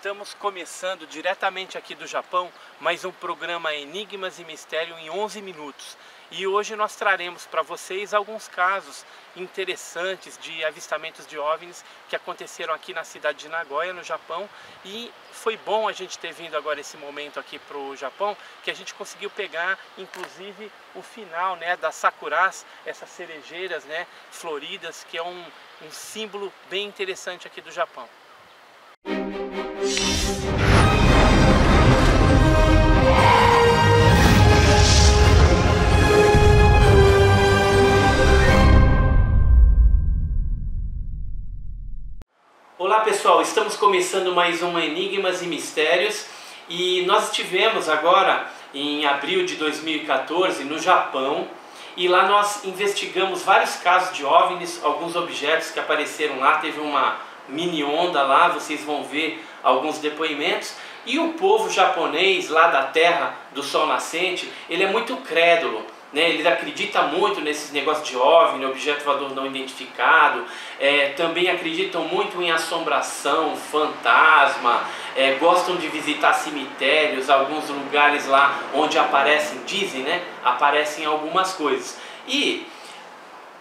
Estamos começando diretamente aqui do Japão mais um programa Enigmas e Mistério em 11 minutos. E hoje nós traremos para vocês alguns casos interessantes de avistamentos de OVNIs que aconteceram aqui na cidade de Nagoya, no Japão. E foi bom a gente ter vindo agora esse momento aqui para o Japão, que a gente conseguiu pegar inclusive o final, né, das sakuras, essas cerejeiras, né, floridas, que é um símbolo bem interessante aqui do Japão. Olá pessoal, estamos começando mais um Enigmas e Mistérios e nós estivemos agora em abril de 2014 no Japão e lá nós investigamos vários casos de OVNIs, alguns objetos que apareceram lá, teve uma mini onda lá, vocês vão ver alguns depoimentos. E o povo japonês lá da terra do sol nascente, ele é muito crédulo, né? Ele acredita muito nesses negócios de OVNI, objeto voador não identificado, também acreditam muito em assombração, fantasma, gostam de visitar cemitérios, alguns lugares lá onde aparecem, dizem, né? Aparecem algumas coisas. E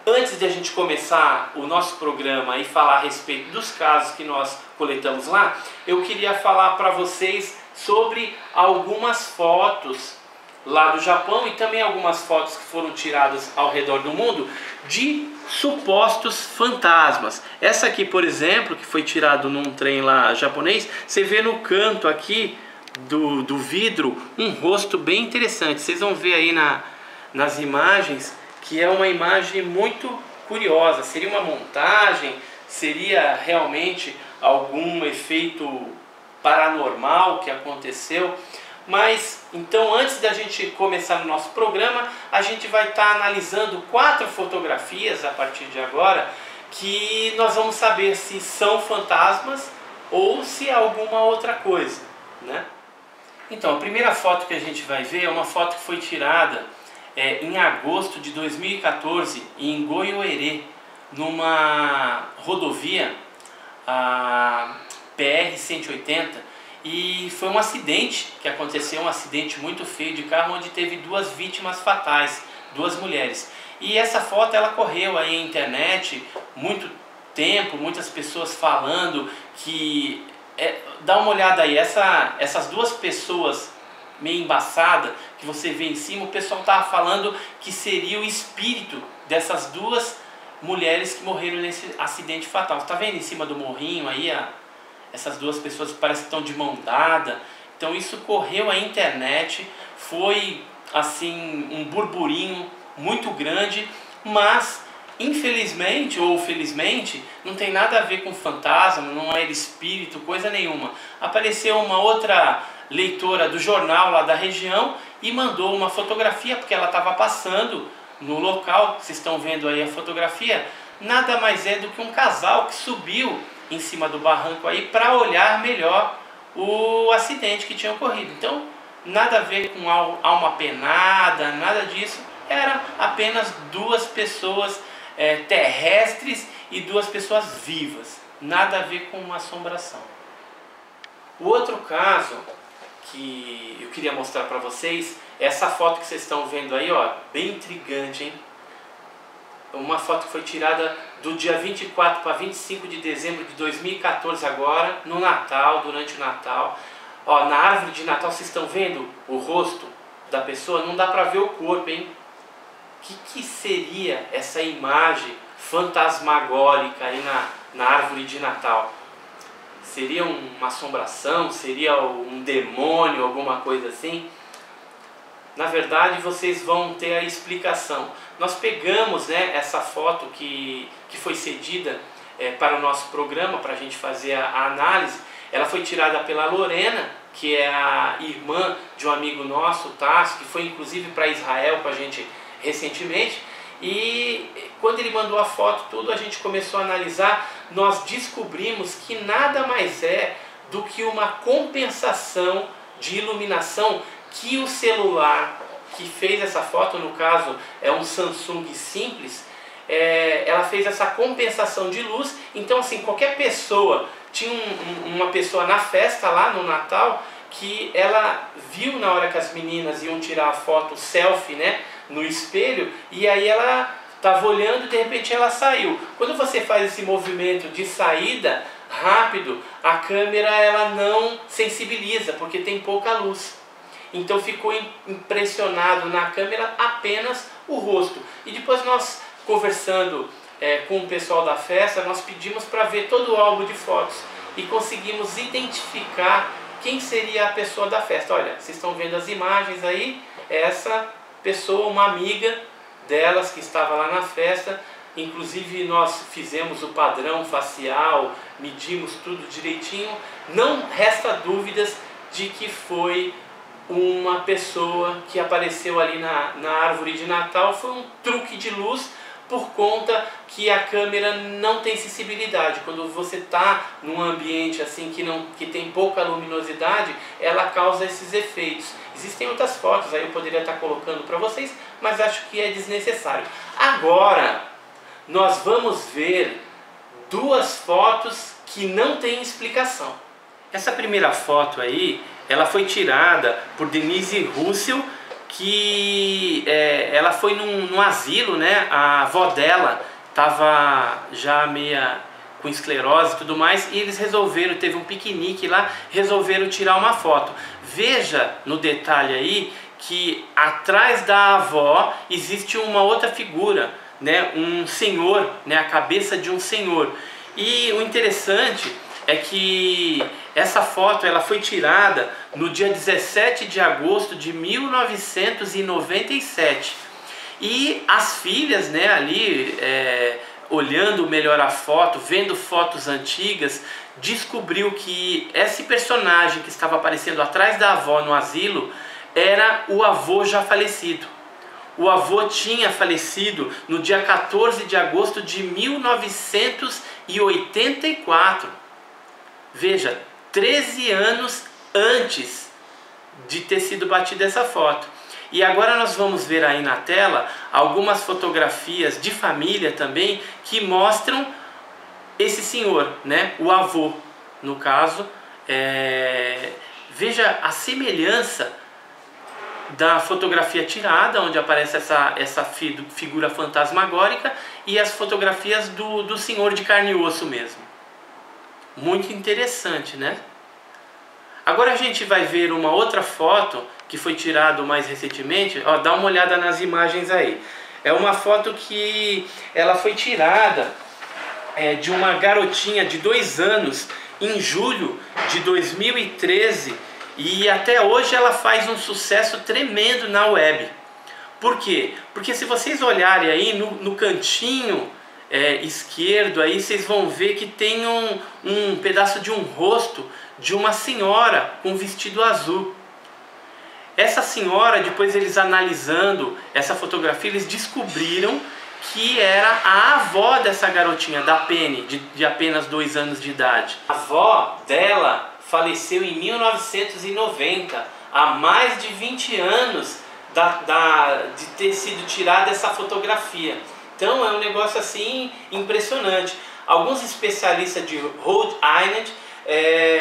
antes de a gente começar o nosso programa e falar a respeito dos casos que nós coletamos lá, eu queria falar para vocês sobre algumas fotos lá do Japão e também algumas fotos que foram tiradas ao redor do mundo de supostos fantasmas. Essa aqui, por exemplo, que foi tirado num trem lá japonês, você vê no canto aqui do vidro um rosto bem interessante. Vocês vão ver aí nas imagens que é uma imagem muito curiosa. Seria uma montagem? Seria realmente algum efeito paranormal que aconteceu? Mas, então, antes da gente começar o nosso programa, a gente vai estar analisando 4 fotografias a partir de agora, que nós vamos saber se são fantasmas ou se é alguma outra coisa, né? Então, a primeira foto que a gente vai ver é uma foto que foi tirada em agosto de 2014 em Goiôerê, numa rodovia, a PR-180, e foi um acidente que aconteceu, um acidente muito feio de carro, onde teve 2 vítimas fatais, 2 mulheres. E essa foto ela correu aí na internet muito tempo, muitas pessoas falando que dá uma olhada aí, essas 2 pessoas meio embaçada que você vê em cima, o pessoal estava falando que seria o espírito dessas 2 mulheres que morreram nesse acidente fatal. Está vendo em cima do morrinho aí essas 2 pessoas que parecem que estão de mão dada? Então isso correu à internet, foi assim um burburinho muito grande, mas infelizmente ou felizmente não tem nada a ver com fantasma, não é espírito, coisa nenhuma. Apareceu uma outra leitora do jornal lá da região e mandou uma fotografia, porque ela estava passando no local, vocês estão vendo aí a fotografia, nada mais é do que um casal que subiu em cima do barranco aí para olhar melhor o acidente que tinha ocorrido. Então, nada a ver com alma penada, nada disso, era apenas 2 pessoas terrestres e 2 pessoas vivas, nada a ver com uma assombração. O outro caso que eu queria mostrar para vocês, essa foto que vocês estão vendo aí, ó, bem intrigante, hein? Uma foto que foi tirada do dia 24 para 25 de dezembro de 2014 agora, no Natal, durante o Natal. Ó, na árvore de Natal vocês estão vendo o rosto da pessoa? Não dá para ver o corpo, hein? O que seria essa imagem fantasmagórica aí na árvore de Natal? Seria uma assombração? Seria um demônio, alguma coisa assim? Na verdade, vocês vão ter a explicação. Nós pegamos, né, essa foto que foi cedida para o nosso programa, para a gente fazer a análise. Ela foi tirada pela Lorena, que é a irmã de um amigo nosso, Tasso, que foi inclusive para Israel com a gente recentemente. E quando ele mandou a foto, tudo, a gente começou a analisar. Nós descobrimos que nada mais é do que uma compensação de iluminação que o celular que fez essa foto, no caso é um Samsung simples, ela fez essa compensação de luz. Então assim, qualquer pessoa, tinha uma pessoa na festa lá no Natal, que ela viu na hora que as meninas iam tirar a foto selfie, né, no espelho, e aí ela estava olhando e de repente ela saiu. Quando você faz esse movimento de saída rápido, a câmera ela não sensibiliza, porque tem pouca luz. Então ficou impressionado na câmera apenas o rosto. E depois nós, conversando com o pessoal da festa, nós pedimos para ver todo o álbum de fotos e conseguimos identificar quem seria a pessoa da festa. Olha, vocês estão vendo as imagens aí, essa pessoa, uma amiga delas que estava lá na festa. Inclusive nós fizemos o padrão facial, medimos tudo direitinho. Não resta dúvidas de que foi uma pessoa que apareceu ali na árvore de Natal. Foi um truque de luz, por conta que a câmera não tem sensibilidade. Quando você está num ambiente assim que tem pouca luminosidade, ela causa esses efeitos. Existem outras fotos, aí eu poderia estar colocando para vocês, mas acho que é desnecessário. Agora, nós vamos ver duas fotos que não têm explicação. Essa primeira foto aí, ela foi tirada por Denise Russell, que ela foi num asilo, né? A avó dela estava já meia com esclerose e tudo mais, e eles resolveram, teve um piquenique lá, resolveram tirar uma foto. Veja no detalhe aí que atrás da avó existe uma outra figura, né? Um senhor, né? A cabeça de um senhor. E o interessante é que essa foto ela foi tirada no dia 17 de agosto de 1997. E as filhas, né, ali, olhando melhor a foto, vendo fotos antigas, descobriu que esse personagem que estava aparecendo atrás da avó no asilo era o avô já falecido. O avô tinha falecido no dia 14 de agosto de 1984. Veja, 13 anos antes de ter sido batida essa foto. E agora nós vamos ver aí na tela algumas fotografias de família também que mostram esse senhor, né? O avô, no caso. Veja a semelhança da fotografia tirada, onde aparece essa figura fantasmagórica, e as fotografias do senhor de carne e osso mesmo. Muito interessante, né? Agora a gente vai ver uma outra foto que foi tirada mais recentemente. Ó, dá uma olhada nas imagens aí. É uma foto que ela foi tirada de uma garotinha de 2 anos em julho de 2013, e até hoje ela faz um sucesso tremendo na web. Por quê? Porque se vocês olharem aí no cantinho esquerdo, aí vocês vão ver que tem um pedaço de um rosto de uma senhora com vestido azul. Essa senhora, depois eles analisando essa fotografia, eles descobriram que era a avó dessa garotinha, da Penny, de apenas 2 anos de idade. A avó dela faleceu em 1990, há mais de 20 anos de ter sido tirada essa fotografia. Então é um negócio assim impressionante. Alguns especialistas de Rhode Island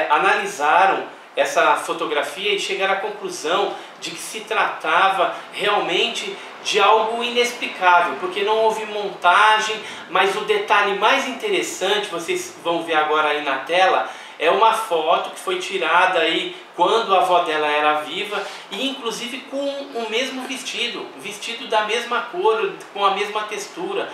analisaram essa fotografia e chegaram à conclusão de que se tratava realmente de algo inexplicável, porque não houve montagem. Mas o detalhe mais interessante, vocês vão ver agora aí na tela, é uma foto que foi tirada aí quando a avó dela era viva, e inclusive com o mesmo vestido da mesma cor, com a mesma textura.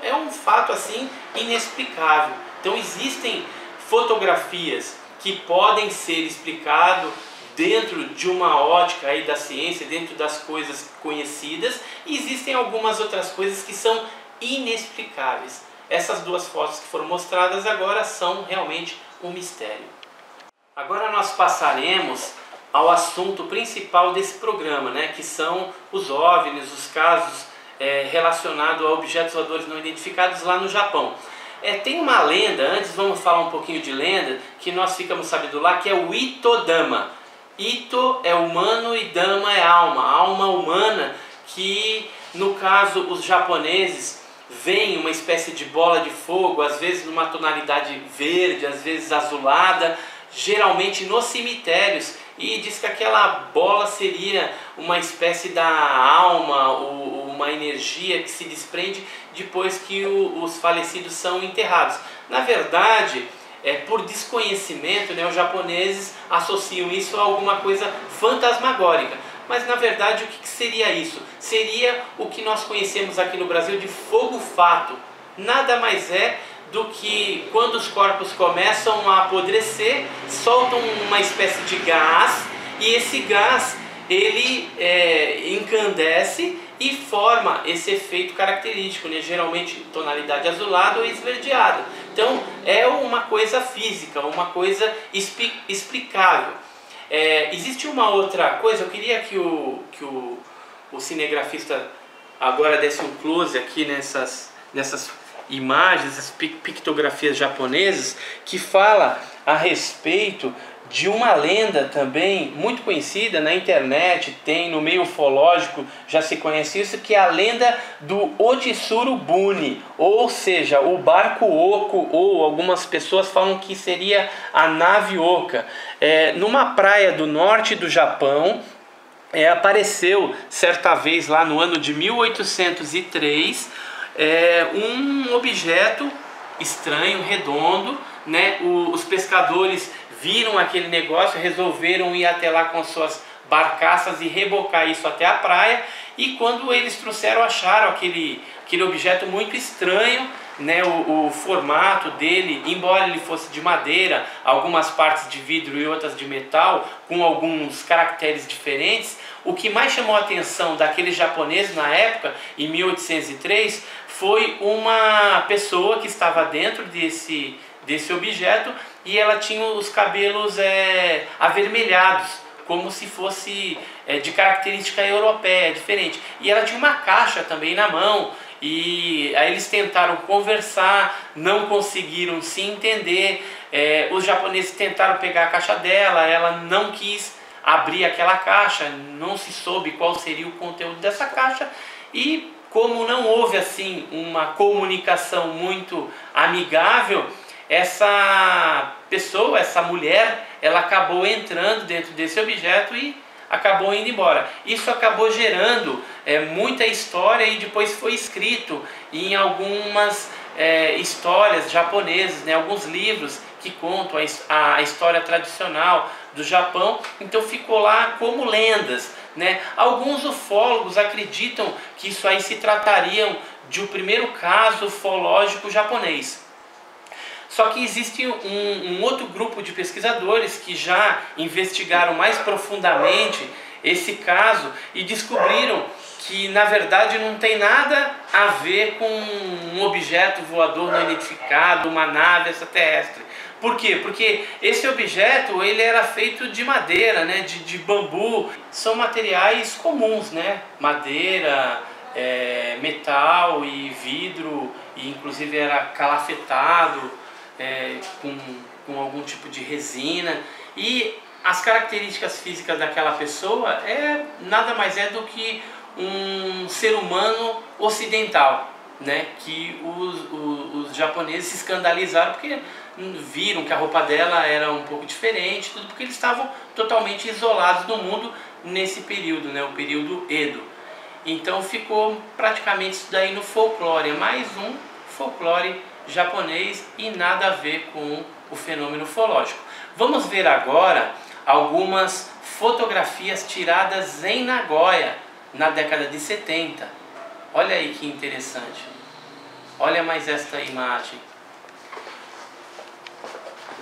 É um fato assim inexplicável. Então existem fotografias que podem ser explicadas dentro de uma ótica aí da ciência, dentro das coisas conhecidas, e existem algumas outras coisas que são inexplicáveis. Essas duas fotos que foram mostradas agora são realmente um mistério. Agora nós passaremos ao assunto principal desse programa, né, que são os OVNIs, os casos relacionados a objetos voadores não identificados lá no Japão. Tem uma lenda, antes vamos falar um pouquinho de lenda, que nós ficamos sabendo lá, que é o Ito-dama. Ito é humano e Dama é alma, a alma humana, que no caso os japoneses vem uma espécie de bola de fogo, às vezes numa tonalidade verde, às vezes azulada, geralmente nos cemitérios, e diz que aquela bola seria uma espécie da alma, ou uma energia que se desprende depois que os falecidos são enterrados. Na verdade, por desconhecimento, né, os japoneses associam isso a alguma coisa fantasmagórica. Mas na verdade o que seria isso? Seria o que nós conhecemos aqui no Brasil de fogo-fato. Nada mais é do que quando os corpos começam a apodrecer, soltam uma espécie de gás, e esse gás ele encandece e forma esse efeito característico, né? Geralmente tonalidade azulada ou esverdeada. Então é uma coisa física, uma coisa explicável. Existe uma outra coisa, eu queria que o cinegrafista agora desse um close aqui nessas imagens, essas pictografias japonesas, que fala a respeito de uma lenda também muito conhecida na internet, tem no meio ufológico, já se conhece isso, que é a lenda do Ojitsuru Bune, ou seja, o barco oco, ou algumas pessoas falam que seria a nave oca. Numa praia do norte do Japão, apareceu certa vez lá no ano de 1803 um objeto estranho, redondo, né? Os pescadores viram aquele negócio, resolveram ir até lá com suas barcaças e rebocar isso até a praia, e quando eles trouxeram, acharam aquele objeto muito estranho, né? O formato dele, embora ele fosse de madeira, algumas partes de vidro e outras de metal, com alguns caracteres diferentes, o que mais chamou a atenção daqueles japoneses na época, em 1803, foi uma pessoa que estava dentro desse objeto, e ela tinha os cabelos avermelhados, como se fosse de característica europeia, diferente. E ela tinha uma caixa também na mão, e aí eles tentaram conversar, não conseguiram se entender. Os japoneses tentaram pegar a caixa dela, ela não quis abrir aquela caixa, não se soube qual seria o conteúdo dessa caixa, e como não houve assim uma comunicação muito amigável, essa pessoa, essa mulher, ela acabou entrando dentro desse objeto e acabou indo embora. Isso acabou gerando muita história, e depois foi escrito em algumas histórias japonesas, né, alguns livros que contam a história tradicional do Japão. Então ficou lá como lendas, né? Alguns ufólogos acreditam que isso aí se tratariam de um primeiro caso ufológico japonês. Só que existe um outro grupo de pesquisadores que já investigaram mais profundamente esse caso e descobriram que na verdade não tem nada a ver com um objeto voador não identificado, uma nave extraterrestre. Por quê? Porque esse objeto ele era feito de madeira, né? de bambu. São materiais comuns, né? Madeira, metal e vidro, e inclusive era calafetado com algum tipo de resina. E as características físicas daquela pessoa nada mais do que um ser humano ocidental, né? Que os japoneses se escandalizaram porque viram que a roupa dela era um pouco diferente, tudo porque eles estavam totalmente isolados do mundo nesse período, né? O período Edo. Então ficou praticamente isso daí no folclore, mais um folclore japonês e nada a ver com o fenômeno ufológico. Vamos ver agora algumas fotografias tiradas em Nagoya na década de 70. Olha aí que interessante. Olha mais esta imagem.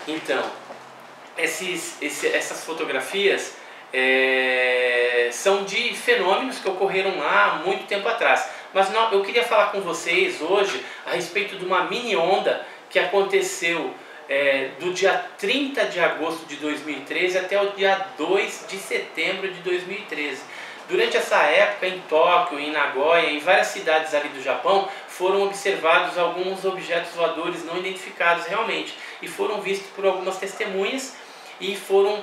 Então, essas fotografias são de fenômenos que ocorreram lá há muito tempo atrás. Mas eu queria falar com vocês hoje a respeito de uma mini onda que aconteceu do dia 30 de agosto de 2013 até o dia 2 de setembro de 2013. Durante essa época, em Tóquio, em Nagoya, em várias cidades ali do Japão, foram observados alguns objetos voadores não identificados realmente, e foram vistos por algumas testemunhas, e foram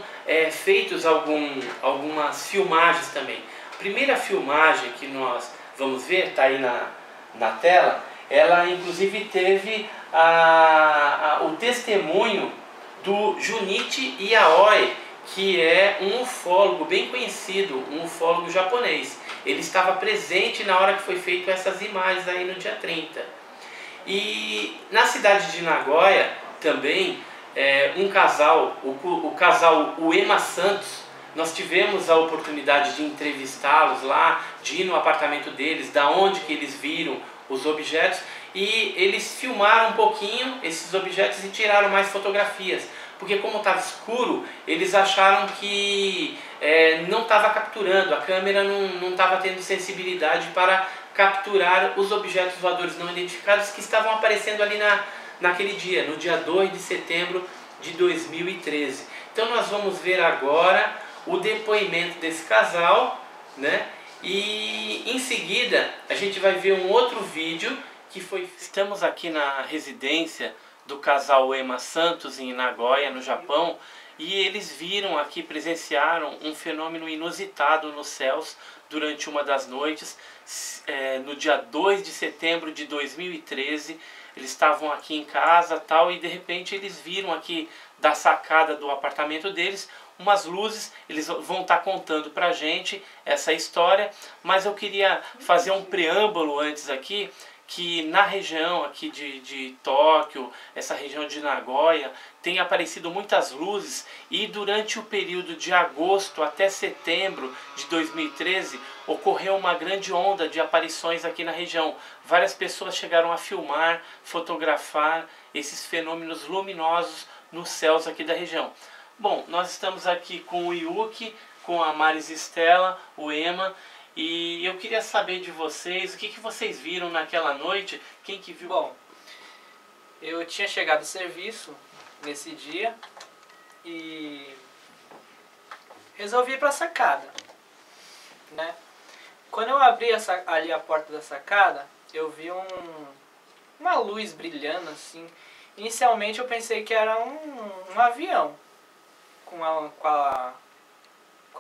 feitos algumas filmagens também. A primeira filmagem que nós vamos ver, está aí na tela, ela inclusive teve o testemunho do Junichi Yaoi, que é um ufólogo bem conhecido, um ufólogo japonês. Ele estava presente na hora que foi feito essas imagens aí no dia 30. E na cidade de Nagoya também, um casal, o casal Uema Santos, nós tivemos a oportunidade de entrevistá-los lá, de ir no apartamento deles, da onde que eles viram os objetos, e eles filmaram um pouquinho esses objetos e tiraram mais fotografias, porque como estava escuro, eles acharam que não estava capturando, a câmera não estava tendo sensibilidade para capturar os objetos voadores não identificados que estavam aparecendo ali naquele dia, no dia 2 de setembro de 2013. Então nós vamos ver agora o depoimento desse casal, né? E em seguida a gente vai ver um outro vídeo que foi... Estamos aqui na residência do casal Uema Santos em Nagoya, no Japão, e eles viram aqui, presenciaram um fenômeno inusitado nos céus durante uma das noites, no dia 2 de setembro de 2013. Eles estavam aqui em casa tal, e de repente eles viram aqui da sacada do apartamento deles umas luzes. Eles vão estar contando pra gente essa história, mas eu queria fazer um preâmbulo antes aqui, que na região aqui de Tóquio, essa região de Nagoya, tem aparecido muitas luzes, e durante o período de agosto até setembro de 2013 ocorreu uma grande onda de aparições aqui na região. Várias pessoas chegaram a filmar, fotografar esses fenômenos luminosos nos céus aqui da região. Bom, nós estamos aqui com o Yuki, com a Maris Estela, o Ema, e eu queria saber de vocês, o que vocês viram naquela noite, quem que viu? Bom, eu tinha chegado do serviço nesse dia e resolvi ir para a sacada, né? Quando eu abri ali a porta da sacada, eu vi uma luz brilhando assim. Inicialmente eu pensei que era um avião com a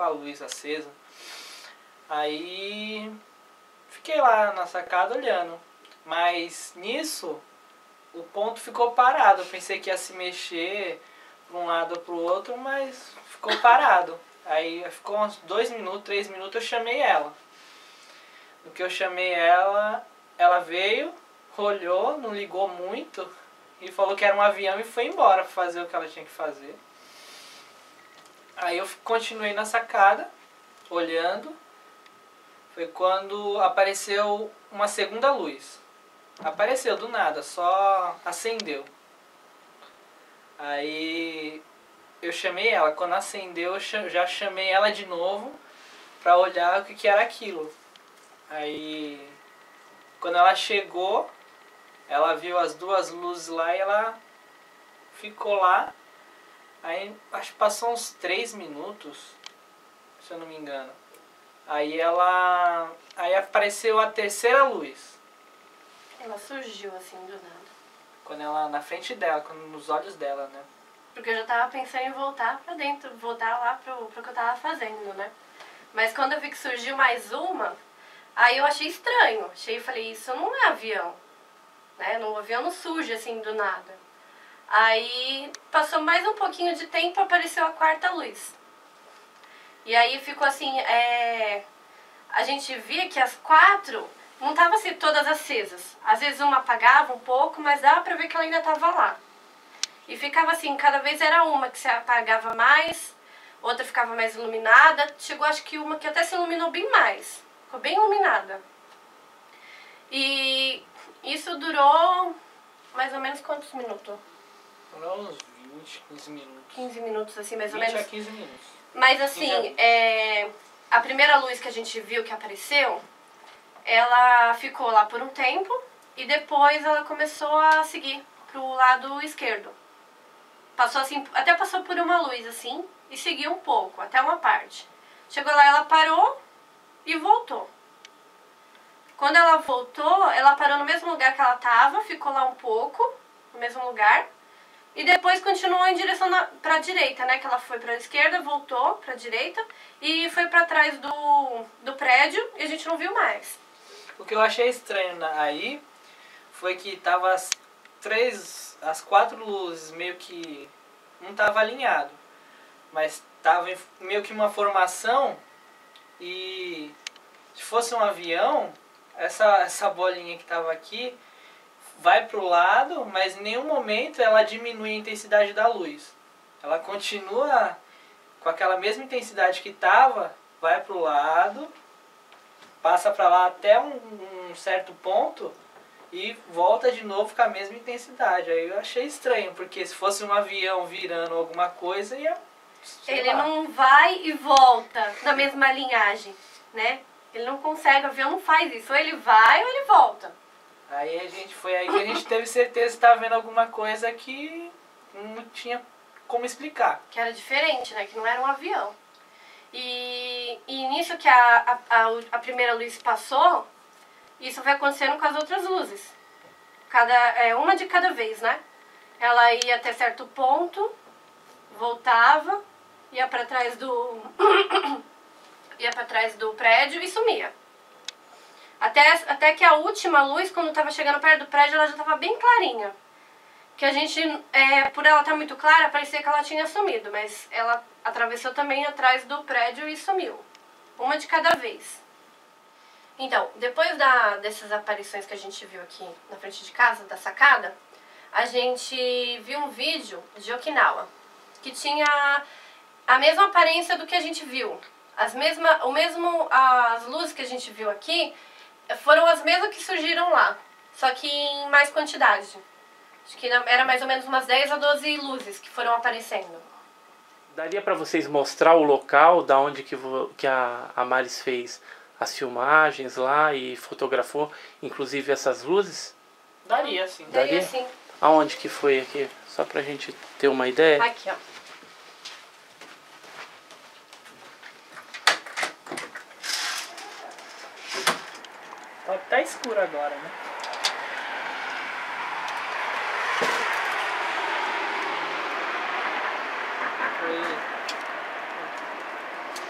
luz acesa. Aí fiquei lá na sacada olhando, mas nisso o ponto ficou parado. Eu pensei que ia se mexer para um lado ou para o outro, mas ficou parado. Aí ficou uns 2 minutos, 3 minutos, eu chamei ela. No que eu chamei ela, ela veio, olhou, não ligou muito e falou que era um avião e foi embora para fazer o que ela tinha que fazer. Aí eu continuei na sacada, olhando. Foi quando apareceu uma segunda luz. Apareceu do nada, só acendeu. Aí eu chamei ela. Quando acendeu, eu já chamei ela de novo para olhar o que era aquilo. Aí quando ela chegou, ela viu as 2 luzes lá e ela ficou lá. Aí acho que passou uns 3 minutos, se eu não me engano. Aí apareceu a terceira luz. Ela surgiu assim do nada. Quando ela, na frente dela, nos olhos dela, né? Porque eu já tava pensando em voltar pra dentro, voltar lá pro que eu tava fazendo, né? Mas quando eu vi que surgiu mais uma, aí eu achei estranho. Falei, isso não é avião, né? O avião não surge assim do nada. Aí passou mais um pouquinho de tempo, apareceu a 4ª luz. E aí ficou assim, a gente via que as 4 não estavam assim, todas acesas. Às vezes uma apagava um pouco, mas dava pra ver que ela ainda estava lá. E ficava assim, cada vez era uma que se apagava mais, outra ficava mais iluminada. Chegou acho que uma que até se iluminou bem mais, ficou bem iluminada. E isso durou mais ou menos quantos minutos? Durou uns 20, 15 minutos. 15 minutos assim, mais ou 20 menos. a 15 minutos. Mas assim, a primeira luz que a gente viu que apareceu, ela ficou lá por um tempo e depois ela começou a seguir pro lado esquerdo. Passou assim, até passou por uma luz assim e seguiu um pouco, até uma parte. Chegou lá, ela parou e voltou. Quando ela voltou, ela parou no mesmo lugar que ela estava, ficou lá um pouco, no mesmo lugar. E depois continuou em direção para a direita, né? Que ela foi para a esquerda, voltou para a direita e foi para trás do prédio e a gente não viu mais. O que eu achei estranho aí foi que tava as 4 luzes meio que não tava alinhado, mas tava meio que uma formação, e se fosse um avião, essa bolinha que tava aqui vai pro lado, mas em nenhum momento ela diminui a intensidade da luz. Ela continua com aquela mesma intensidade que tava, vai pro lado, passa para lá até um certo ponto e volta de novo com a mesma intensidade. Aí eu achei estranho, porque se fosse um avião virando alguma coisa, ia... Ele não vai e volta na mesma linhagem, né? Ele não consegue, o avião não faz isso. Ou ele vai ou ele volta. Foi aí que a gente teve certeza que estava vendo alguma coisa que não tinha como explicar. Que era diferente, né? Que não era um avião. E nisso que a primeira luz passou, isso vai acontecendo com as outras luzes. Uma de cada vez, né? Ela ia até certo ponto, voltava, ia para trás do ia para trás do prédio e sumia. Até que a última luz, quando estava chegando perto do prédio, ela já estava bem clarinha. Que a gente, por ela estar muito clara, parecia que ela tinha sumido, mas ela atravessou também atrás do prédio e sumiu. Uma de cada vez. Então, depois dessas aparições que a gente viu aqui na frente de casa, da sacada, a gente viu um vídeo de Okinawa, que tinha a mesma aparência do que a gente viu. As luzes que a gente viu aqui foram as mesmas que surgiram lá, só que em mais quantidade. Acho que era mais ou menos umas 10 a 12 luzes que foram aparecendo. Daria para vocês mostrar o local da onde que a Maris fez as filmagens lá e fotografou, inclusive essas luzes? Daria, sim. Daria sim. Aonde que foi aqui? Só pra gente ter uma ideia. Aqui, ó. Pode estar escuro agora, né?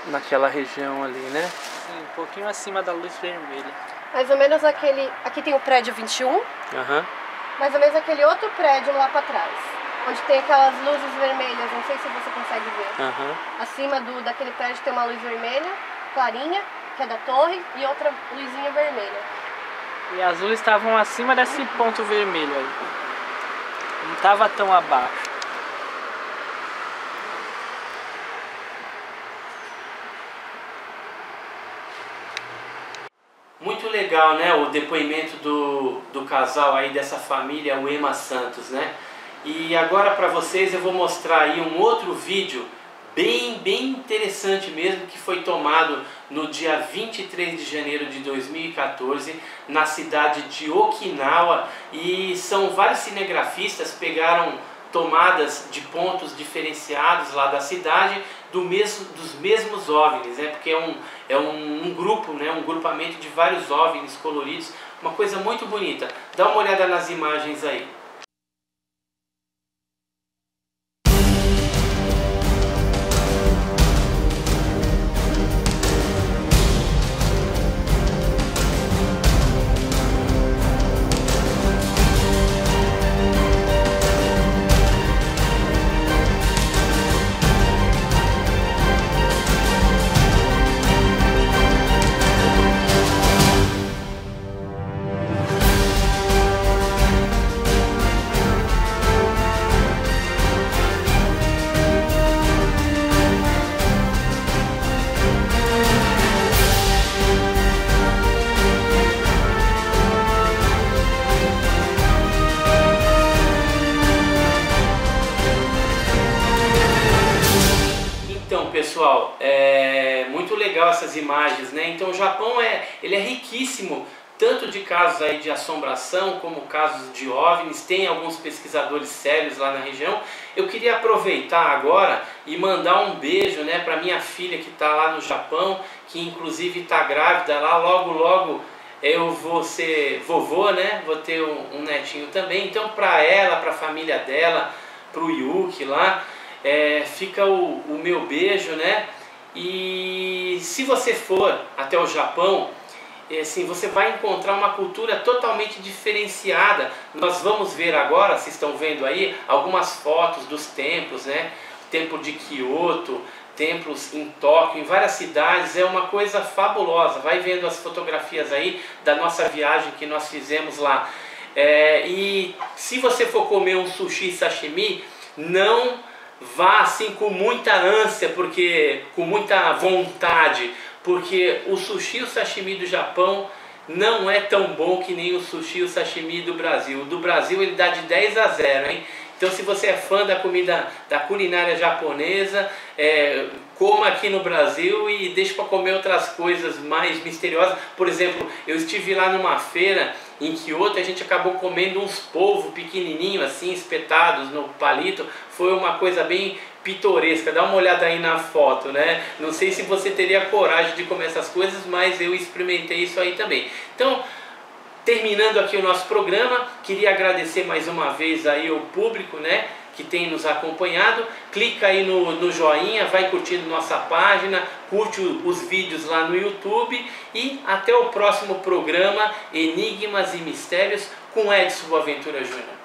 Naquela região ali, né? Sim, um pouquinho acima da luz vermelha. Mais ou menos aqui tem o prédio 21, mais ou menos aquele outro prédio lá pra trás, onde tem aquelas luzes vermelhas, não sei se você consegue ver. Acima daquele prédio tem uma luz vermelha, clarinha, que é da torre, e outra luzinha vermelha. E as luzes estavam acima desse ponto vermelho aí. Não estava tão abaixo. Muito legal, né, o depoimento do casal aí, dessa família Uema Santos, né? E agora para vocês eu vou mostrar aí um outro vídeo bem interessante mesmo, que foi tomado no dia 23 de janeiro de 2014 na cidade de Okinawa, e são vários cinegrafistas pegaram tomadas de pontos diferenciados lá da cidade dos mesmos OVNIs, né? Porque é um grupo, né? Um grupamento de vários OVNIs coloridos, uma coisa muito bonita. Dá uma olhada nas imagens aí. Pessoal, é muito legal essas imagens, né? Então o Japão ele é riquíssimo, tanto de casos aí de assombração como casos de OVNIs. Tem alguns pesquisadores sérios lá na região. Eu queria aproveitar agora e mandar um beijo, né, para minha filha que está lá no Japão, que inclusive está grávida lá. Logo eu vou ser vovô, né? Vou ter um netinho também. Então para ela, para a família dela, para o Yuki lá, fica o meu beijo, né? E se você for até o Japão assim, você vai encontrar uma cultura totalmente diferenciada. Nós vamos ver agora, vocês estão vendo aí, algumas fotos dos templos, né? O templo de Kyoto, templos em Tóquio, em várias cidades, é uma coisa fabulosa. Vai vendo as fotografias aí da nossa viagem que nós fizemos lá. E se você for comer um sushi sashimi, não vá assim com muita ânsia, com muita vontade, porque o sushi e o sashimi do Japão não é tão bom que nem o sushi e o sashimi do Brasil. O do Brasil ele dá de 10 a 0, hein? Então se você é fã da comida, da culinária japonesa, coma aqui no Brasil e deixe para comer outras coisas mais misteriosas. Por exemplo, eu estive lá numa feira em Kyoto e a gente acabou comendo uns polvos pequenininhos assim, espetados no palito. Foi uma coisa bem pitoresca. Dá uma olhada aí na foto, né? Não sei se você teria coragem de comer essas coisas, mas eu experimentei isso aí também. Então, terminando aqui o nosso programa, queria agradecer mais uma vez aí o público, né, que tem nos acompanhado. Clica aí no joinha, vai curtindo nossa página, curte os vídeos lá no YouTube e até o próximo programa Enigmas e Mistérios com Edson Boaventura Júnior.